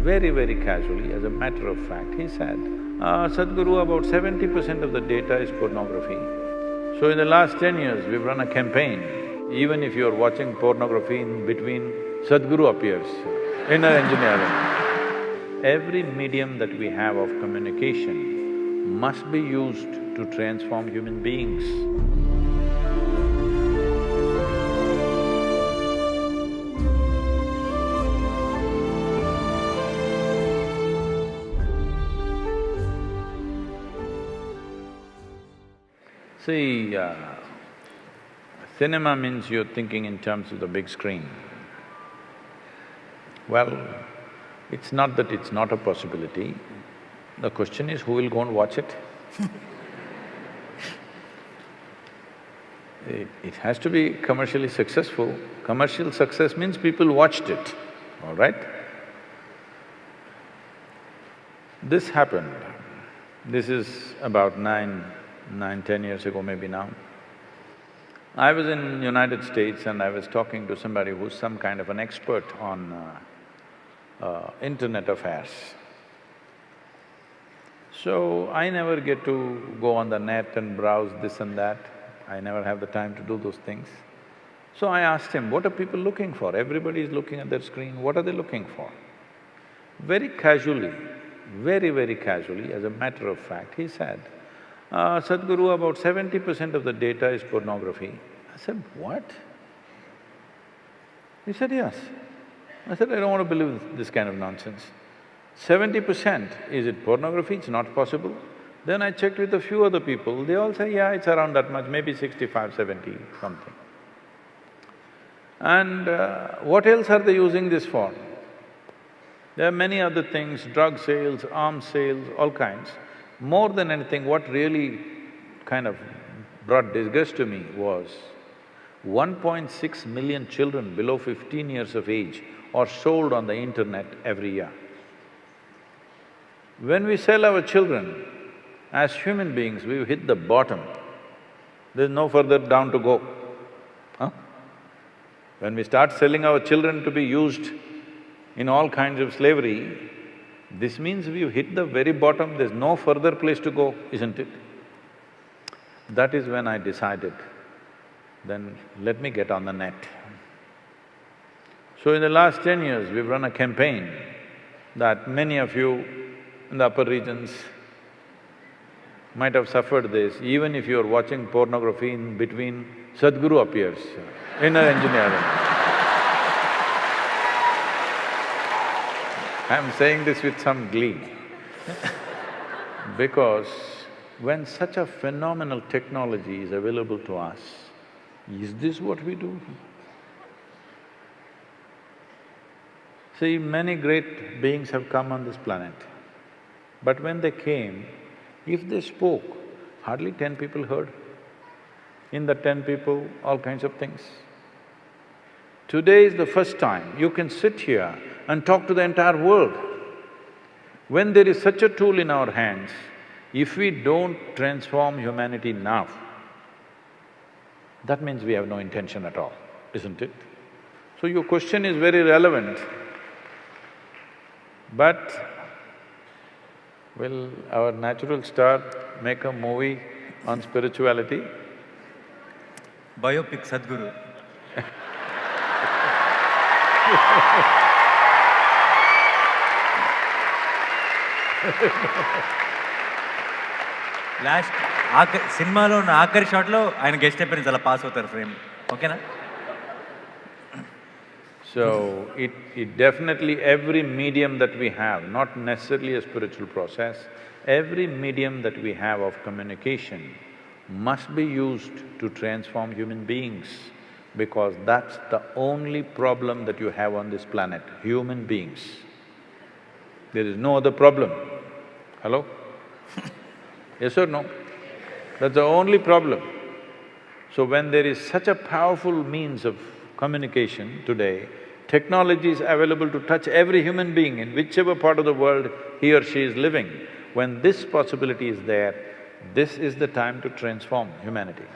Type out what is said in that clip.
very, very casually, as a matter of fact, he said, Sadhguru, about 70% of the data is pornography. So in the last 10 years, we've run a campaign. Even if you're watching pornography, in between, Sadhguru appears, inner engineering. Every medium that we have of communication must be used to transform human beings. See, cinema means you're thinking in terms of the big screen. Well, it's not that it's not a possibility, the question is who will go and watch it? It has to be commercially successful. Commercial success means people watched it, all right? This happened. This is about 10 years ago maybe now. I was in United States and I was talking to somebody who's some kind of an expert on internet affairs. So I never get to go on the net and browse this and that, I never have the time to do those things. So I asked him, what are people looking for? Everybody is looking at their screen, what are they looking for? Very casually, very, very casually, as a matter of fact, he said, Sadhguru, about 70% of the data is pornography. I said, what? He said, yes. I said, I don't want to believe this kind of nonsense. 70%, is it pornography? It's not possible. Then I checked with a few other people, they all say, yeah, it's around that much, maybe 65, 70, something. And what else are they using this for? There are many other things, drug sales, arms sales, all kinds. More than anything, what really kind of brought disgust to me was 1.6 million children below 15 years of age are sold on the internet every year. When we sell our children, as human beings, we've hit the bottom. There's no further down to go, huh? When we start selling our children to be used in all kinds of slavery, this means we've hit the very bottom, there's no further place to go, isn't it? That is when I decided, then let me get on the net. So in the last 10 years, we've run a campaign that many of you in the upper regions might have suffered this. Even if you're watching pornography, in between, Sadhguru appears, inner engineering. I'm saying this with some glee because when such a phenomenal technology is available to us, is this what we do? See, many great beings have come on this planet, but when they came, if they spoke, hardly 10 people heard. In the 10 people, all kinds of things. Today is the first time you can sit here and talk to the entire world. When there is such a tool in our hands, if we don't transform humanity now, that means we have no intention at all, isn't it? So your question is very relevant, but will our natural star make a movie on spirituality? Biopic Sadhguru. Last సినిమాలో ఉన్న ఆఖరి షాట్లో ఆయన guest appearance అలా pass అవుతారు frame, ఓకేనా? So, it definitely, every medium that we have, not necessarily a spiritual process, every medium that we have of communication must be used to transform human beings, because that's the only problem that you have on this planet, human beings. There is no other problem. Hello? Yes or no? That's the only problem. So when there is such a powerful means of communication today, technology is available to touch every human being in whichever part of the world he or she is living. When this possibility is there, this is the time to transform humanity.